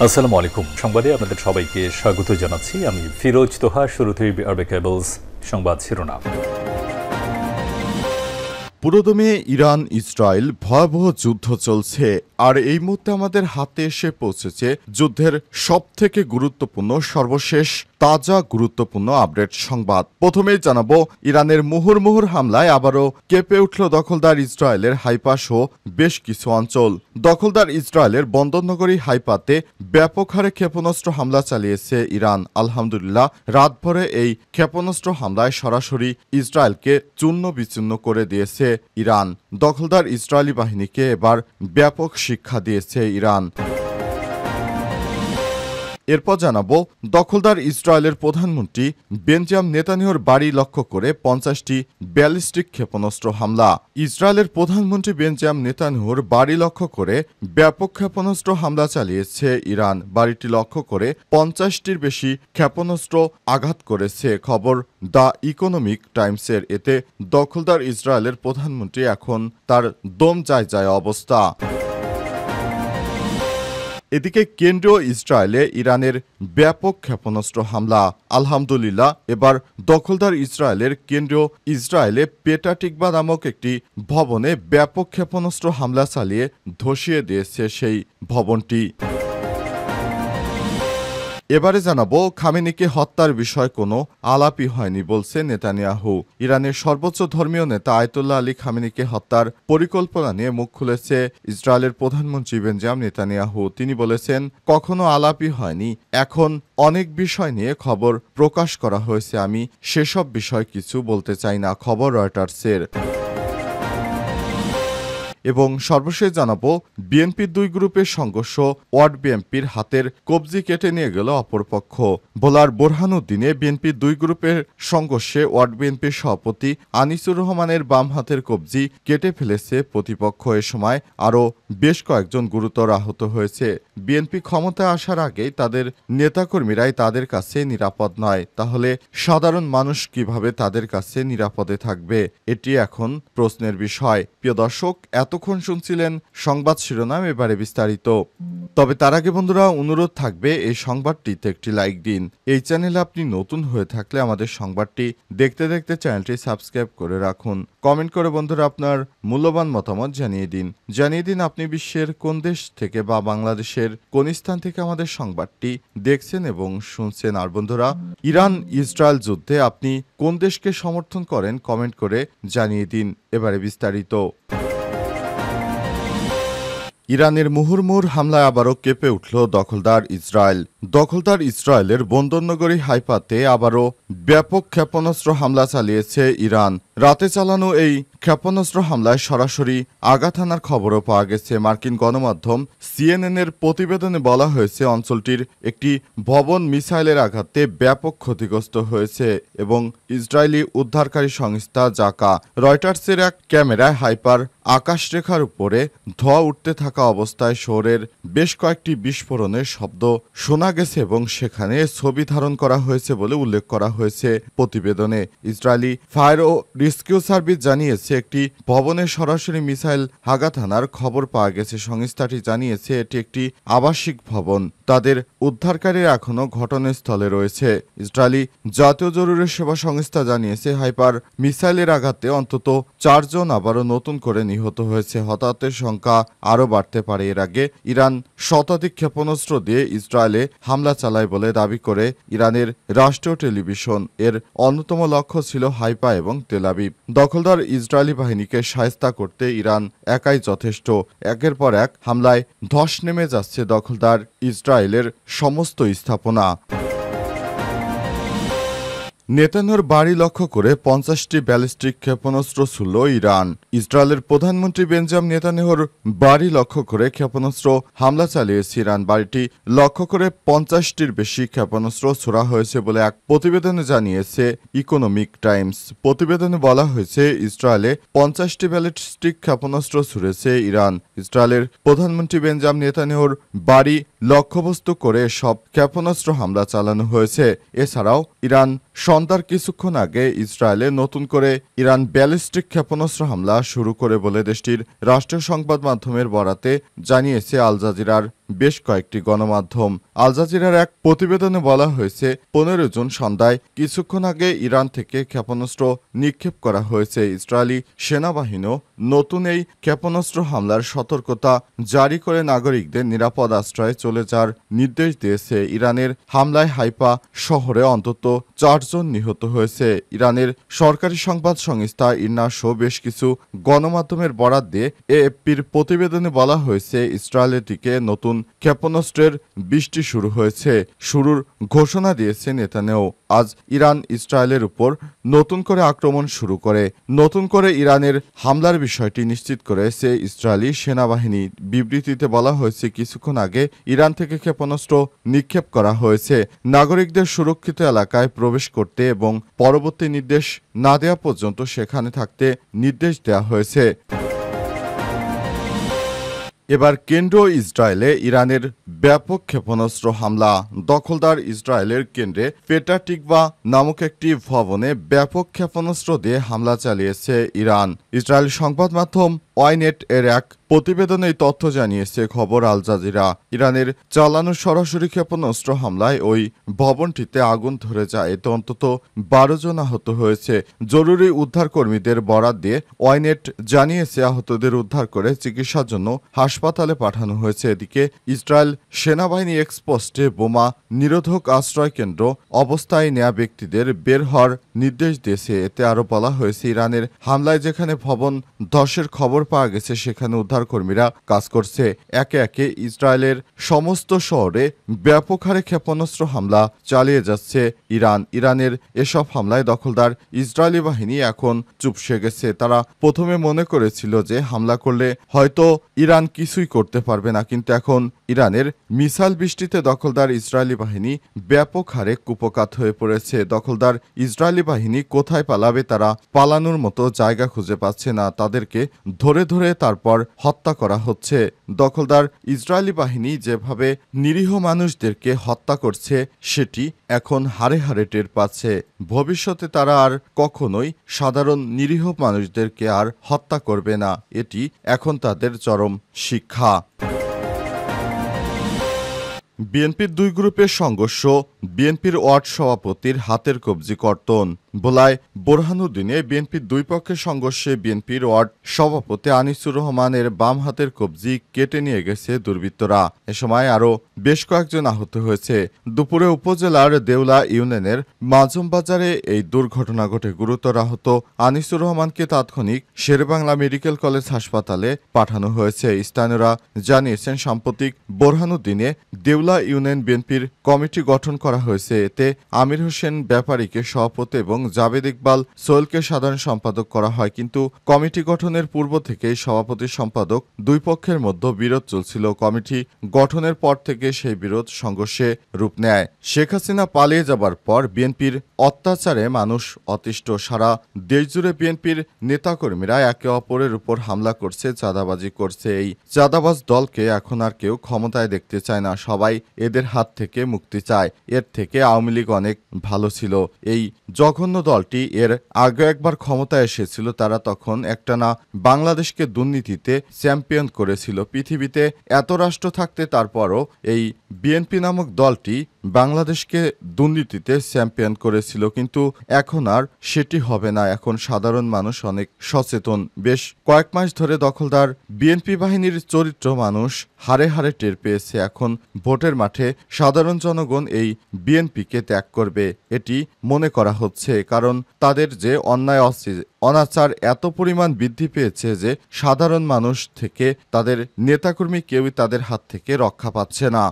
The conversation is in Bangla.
আসসালামু আলাইকুম। সংবাদে আপনাদের সবাইকে স্বাগত জানাচ্ছি। আমি ফিরোজ তোহা। শুরুতেই আরবে কেবলস সংবাদ শিরোনাম। পুরোদমে ইরান ইসরায়েল ভয়াবহ যুদ্ধ চলছে, আর এই মুহূর্তে আমাদের হাতে এসে পৌঁছেছে যুদ্ধের সবথেকে গুরুত্বপূর্ণ সর্বশেষ তাজা গুরুত্বপূর্ণ আপডেট সংবাদ। প্রথমেই জানাবো, ইরানের মুহুর্মুহুর হামলায় আবারও কেঁপে উঠল দখলদার ইসরায়েলের হাইপা সহ বেশ কিছু অঞ্চল। দখলদার ইসরায়েলের বন্দরনগরী হাইপাতে ব্যাপক হারে ক্ষেপণাস্ত্র হামলা চালিয়েছে ইরান। আলহামদুলিল্লাহ, রাতভরে এই ক্ষেপণাস্ত্র হামলায় সরাসরি ইসরায়েলকে চূর্ণ বিচূর্ণ করে দিয়েছে ইরান। দখলদার ইসরায়েলি বাহিনীকে এবার ব্যাপক শিক্ষা দিয়েছে ইরান। এরপর জানাবো, দখলদার ইসরায়েলের প্রধানমন্ত্রী বেঞ্জামিন নেতানিয়াহুর বাড়ি লক্ষ্য করে 50টি ব্যালিস্টিক ক্ষেপণাস্ত্র হামলা। ইসরায়েলের প্রধানমন্ত্রী বেঞ্জামিন নেতানিয়াহুর বাড়ি লক্ষ্য করে ব্যাপক ক্ষেপণাস্ত্র হামলা চালিয়েছে ইরান। বাড়িটি লক্ষ্য করে 50টির বেশি ক্ষেপণাস্ত্র আঘাত করেছে খবর দ্য ইকোনমিক টাইমসের। এতে দখলদার ইসরায়েলের প্রধানমন্ত্রী এখন তার দম যায় যায় অবস্থা। এদিকে কেন্দ্রীয় ইসরায়েলে ইরানের ব্যাপক ক্ষেপণাস্ত্র হামলা। আলহামদুলিল্লাহ, এবার দখলদার ইসরায়েলের কেন্দ্রীয় ইসরায়েলে পেটা টিকবা নামক একটি ভবনে ব্যাপক ক্ষেপণাস্ত্র হামলা চালিয়ে ধসিয়ে দিয়েছে সেই ভবনটি। এবারে জানাবো, খামেনিকে হত্যার বিষয় কোনো আলাপই হয়নি বলছে নেতানিয়াহু। ইরানের সর্বোচ্চ ধর্মীয় নেতা আয়াতুল্লাহ আলী খামেনিকে হত্যার পরিকল্পনা নিয়ে মুখ খুলেছে ইসরায়েলের প্রধানমন্ত্রী বেঞ্জামিন নেতানিয়াহু। তিনি বলেছেন, কখনো আলাপই হয়নি, এখন অনেক বিষয় নিয়ে খবর প্রকাশ করা হয়েছে, আমি সেসব বিষয় কিছু বলতে চাই না। খবর রয়টার্সের। এবং সর্বশেষ জানাবো, বিএনপির দুই গ্রুপের সংঘর্ষ, ওয়ার্ড বিএনপির হাতের কবজি কেটে নিয়ে গেল অপরপক্ষ। ভোলার বোরহানুদ্দিনে বিএনপির দুই গ্রুপের সংঘর্ষে ওয়ার্ড বিএনপির সভাপতি আনিসুর রহমানের বাম হাতের কবজি কেটে ফেলেছে প্রতিপক্ষ। এ সময় আরও বেশ কয়েকজন গুরুতর আহত হয়েছে। বিএনপি ক্ষমতায় আসার আগেই তাদের নেতাকর্মীরাই তাদের কাছে নিরাপদ নয়, তাহলে সাধারণ মানুষ কিভাবে তাদের কাছে নিরাপদে থাকবে? এটি এখন প্রশ্নের বিষয়। প্রিয় দর্শক, এতক্ষণ শুনছিলেন সংবাদ শিরোনাম, এবারে বিস্তারিত। তবে তার আগে বন্ধুরা, অনুরোধ থাকবে এই সংবাদটিতে একটি লাইক দিন। এই চ্যানেলে আপনি নতুন হয়ে থাকলে আমাদের সংবাদটি দেখতে দেখতে চ্যানেলটি সাবস্ক্রাইব করে রাখুন। কমেন্ট করে বন্ধুরা আপনার মূল্যবান মতামত জানিয়ে দিন আপনি বিশ্বের কোন দেশ থেকে বা বাংলাদেশের কোন স্থান থেকে আমাদের সংবাদটি দেখছেন এবং শুনছেন। আর বন্ধুরা, ইরান ইসরায়েল যুদ্ধে আপনি কোন দেশকে সমর্থন করেন কমেন্ট করে জানিয়ে দিন। এবারে বিস্তারিত। ইরানের মুহুর্মুহুর হামলায় আবারও কেঁপে উঠল দখলদার ইসরায়েল। দখলদার ইসরায়েলের বন্দরনগরী হাইফাতে আবারও ব্যাপক ক্ষেপণাস্ত্র হামলা চালিয়েছে ইরান। রাতে চালানো এই ক্ষেপণাস্ত্র হামলায় সরাসরি আঘাত হানার খবরও পাওয়া গেছে। মার্কিন গণমাধ্যম সিএনএনের প্রতিবেদনে বলা হয়েছে, অঞ্চলটির একটি ভবন মিসাইলের আঘাতে ব্যাপক ক্ষতিগ্রস্ত হয়েছে এবং ইসরায়েলি উদ্ধারকারী সংস্থা জাকা রয়টার্সের এক ক্যামেরায় হাইপার আকাশরেখার উপরে ধোঁয়া উঠতে থাকা অবস্থায় শহরের বেশ কয়েকটি বিস্ফোরণের শব্দ শোনা গেছে এবং সেখানে ছবি ধারণ করা হয়েছে বলে উল্লেখ করা হয়েছে প্রতিবেদনে। ইসরায়েলি ফায়ার ও রেস্কিউ সার্ভিস জানিয়েছে, একটি ভবনে সরাসরি মিসাইল আঘাত হানার খবর পাওয়া গেছে। সংস্থাটি জানিয়েছে এটি একটি আবাসিক ভবন। তাদের উদ্ধারকারীরা এখনও ঘটনাস্থলে রয়েছে। ইসরায়েলি জাতীয় জরুরি সেবা সংস্থা জানিয়েছে, হাইপার মিসাইলের আঘাতে অন্তত 4 জন আবারও নতুন করে নিহত হয়েছে। হতাহতের সংখ্যা আরও বাড়তে পারে। এর আগে ইরান শতাধিক ক্ষেপণাস্ত্র দিয়ে ইসরায়েলে হামলা চালায় বলে দাবি করে ইরানের রাষ্ট্রীয় টেলিভিশন। এর অন্যতম লক্ষ্য ছিল হাইফা এবং তেল আবিব। দখলদার ইসরায়েলি বাহিনীকে শায়েস্তা করতে ইরান একাই যথেষ্ট। একের পর এক হামলায় ধস নেমে যাচ্ছে দখলদার ইসরায়েলের সমস্ত স্থাপনা। নেতানিয়াহুর বাড়ি লক্ষ্য করে 50টি ব্যালিস্টিক ক্ষেপণাস্ত্র ছুড়ল ইরান। ইসরায়েলের প্রধানমন্ত্রী বেঞ্জামিন নেতানিয়াহুর বাড়ি লক্ষ্য করে ক্ষেপণাস্ত্র হামলা চালিয়েছে ইরান। বাড়িটি লক্ষ্য করে 50টির বেশি ক্ষেপণাস্ত্র ছোড়া হয়েছে বলে এক প্রতিবেদনে জানিয়েছে ইকোনমিক টাইমস। প্রতিবেদনে বলা হয়েছে, ইসরায়েলে 50টি ব্যালিস্টিক ক্ষেপণাস্ত্র ছুড়েছে ইরান। ইসরায়েলের প্রধানমন্ত্রী বেঞ্জামিন নেতানিয়াহুর বাড়ি লক্ষ্যবস্তু করে সব ক্ষেপণাস্ত্র হামলা চালানো হয়েছে। এছাড়াও ইরান সন্ধ্যার কিছুক্ষণ আগে ইসরায়েলে নতুন করে ইরান ব্যালিস্টিক ক্ষেপণাস্ত্র হামলা শুরু করে বলে দেশটির রাষ্ট্রীয় সংবাদ মাধ্যমের বরাতে জানিয়েছে আল জাজিরার বেশ কয়েকটি গণমাধ্যম। আল জাজিরার এক প্রতিবেদনে বলা হয়েছে 15 জুন সন্ধ্যায় কিছুক্ষণ আগে ইরান থেকে ক্ষেপণাস্ত্র নিক্ষেপ করা হয়েছে। ইসরায়েলি সেনাবাহিনীও নতুন এই ক্ষেপণাস্ত্র হামলার সতর্কতা জারি করে নাগরিকদের নিরাপদ আশ্রয়ে চলে যাওয়ার নির্দেশ দিয়েছে। ইরানের হামলায় হাইফা শহরে অন্তত 4 জন নিহত হয়েছে। ইরানের সরকারি সংবাদ সংস্থা ইরনা সহ বেশ কিছু গণমাধ্যমের বরাত দিয়ে এএফপির প্রতিবেদনে বলা হয়েছে ইসরায়েলের দিকে নতুন ক্ষেপণাস্ত্রের বৃষ্টি শুরু হয়েছে। শুরুর ঘোষণা দিয়েছে নেতানিয়াহু। আজ ইরান ইসরায়েলের উপর নতুন করে আক্রমণ শুরু করে। নতুন করে ইরানের হামলার বিষয়টি নিশ্চিত করেছে ইসরায়েলি সেনাবাহিনী। বিবৃতিতে বলা হয়েছে কিছুক্ষণ আগে ইরান থেকে ক্ষেপণাস্ত্র নিক্ষেপ করা হয়েছে। নাগরিকদের সুরক্ষিত এলাকায় প্রবেশ করতে এবং পরবর্তী নির্দেশ না দেওয়া পর্যন্ত সেখানে থাকতে নির্দেশ দেওয়া হয়েছে। এবার কেন্দ্র ইসরায়েলে ইরানের ব্যাপক ক্ষেপণাস্ত্র হামলা। দখলদার ইসরায়েলের কেন্দ্রে পেটাটিকভা নামক একটি ভবনে ব্যাপক ক্ষেপণাস্ত্র দিয়ে হামলা চালিয়েছে ইরান। ইসরায়েল সংবাদ মাধ্যম ওয়াইনেট এর এক প্রতিবেদনে এই তথ্য জানিয়েছে খবর আল জাজিরা। ইরানের চালানো সরাসরি ক্ষেপণাস্ত্র হামলায় ওই ভবনটিতে আগুন ধরে যায়। এতে অন্তত 12 জন আহত হয়েছে। জরুরি উদ্ধার কর্মীদের বরাত দিয়ে ওয়াইনেট জানিয়েছে আহতদের উদ্ধার করে চিকিৎসার জন্য হাসপাতালে পাঠানো হয়েছে। এদিকে ইসরায়েল সেনাবাহিনী এক্সপোস্টে বোমা নিরোধক আশ্রয় কেন্দ্র অবস্থায় নেয়া ব্যক্তিদের বের হওয়ার নির্দেশ দিয়েছে। এতে আরও বলা হয়েছে ইরানের হামলায় যেখানে ভবন ধসের খবর পাওয়া গেছে সেখানে উদ্ধারকর্মীরা কাজ করছে। একে একে ইসরায়েলের সমস্ত শহরে ব্যাপক হারে ক্ষেপণাস্ত্র হামলা চালিয়ে যাচ্ছে ইরান। ইরানের এসব হামলায় দখলদার ইসরায়েলি বাহিনী এখন চুপসে গেছে। তারা প্রথমে মনে করেছিল যে হামলা করলে হয়তো ইরান কিছুই করতে পারবে না, কিন্তু এখন ইরানের মিসাইল বৃষ্টিতে দখলদার ইসরায়েলি বাহিনী ব্যাপক হারে কুপকাত হয়ে পড়েছে। দখলদার ইসরায়েলি বাহিনী কোথায় পালাবে, তারা পালানোর মতো জায়গা খুঁজে পাচ্ছে না। তাদেরকে ধরে ধরে তারপর হত্যা করা হচ্ছে। দখলদার ইসরায়েলি বাহিনী যেভাবে নিরীহ মানুষদেরকে হত্যা করছে সেটি এখন হাড়ে হাড়ে টের পাচ্ছে। ভবিষ্যতে তারা আর কখনোই সাধারণ নিরীহ মানুষদেরকে আর হত্যা করবে না। এটি এখন তাদের চরম শিক্ষা। বিএনপির দুই গ্রুপের সংঘর্ষ, বিএনপির ওয়ার্ড সভাপতির হাতের কবজি কর্তন। ভোলায় বোরহানুদ্দিনে বিএনপির দুই পক্ষের সংঘর্ষে বিএনপির ওয়ার্ড সভাপতি আনিসুর রহমানের বাম হাতের কবজি কেটে নিয়ে গেছে দুর্বৃত্তরা। এ সময় আরও বেশ কয়েকজন আহত হয়েছে। দুপুরে উপজেলার দেউলা ইউনিয়নের মাজম বাজারে এই দুর্ঘটনা ঘটে। গুরুতর আহত আনিসুর রহমানকে তাৎক্ষণিক শেরেবাংলা মেডিকেল কলেজ হাসপাতালে পাঠানো হয়েছে। স্থানীয়রা জানিয়েছেন সাম্প্রতিক বোরহানুদ্দিনে দেউলা ইউনিয়ন বিএনপির কমিটি গঠন করা হয়েছে। এতে আমির হোসেন ব্যাপারীকে সভাপতি এবং জাবেদ ইকবাল সোহেলকে সাধারণ সম্পাদক করা হয়, কিন্তু কমিটি গঠনের পূর্ব থেকেই সভাপতি সম্পাদক দুই পক্ষের মধ্যে বিরোধ চলছিল। কমিটি গঠনের পর থেকে সেই বিরোধ সংঘর্ষে রূপ নেয়। শেখ হাসিনা পালিয়ে যাবার পর বিএনপির অত্যাচারে মানুষ অতিষ্ঠ। সারা দেশজুড়ে বিএনপির নেতাকর্মীরা একে অপরের উপর হামলা করছে, চাঁদাবাজি করছে। এই চাঁদাবাজ দলকে এখন আর কেউ ক্ষমতায় দেখতে চায় না। সবাই এদের হাত থেকে মুক্তি চায়। এর থেকে আওয়ামী লীগ অনেক ভালো ছিল। এই জঘন্য দলটি এর আগে একবার ক্ষমতায় এসেছিল। তারা তখন একটানা বাংলাদেশকে দুর্নীতিতে চ্যাম্পিয়ন করেছিল। পৃথিবীতে এত রাষ্ট্র থাকতে তারপরও এই বিএনপি নামক দলটি বাংলাদেশকে দুর্নীতিতে চ্যাম্পিয়ন করেছিল, কিন্তু এখন আর সেটি হবে না। এখন সাধারণ মানুষ অনেক সচেতন। বেশ কয়েক মাস ধরে দখলদার বিএনপি বাহিনীর চরিত্র মানুষ হাড়ে হাড়ে টের পেয়েছে। এখন ভোটের মাঠে সাধারণ জনগণ এই বিএনপিকে ত্যাগ করবে এটি মনে করা হচ্ছে, কারণ তাদের যে অন্যায় অনাচার এত পরিমাণ বৃদ্ধি পেয়েছে যে সাধারণ মানুষ থেকে তাদের নেতাকর্মী কেউই তাদের হাত থেকে রক্ষা পাচ্ছে না।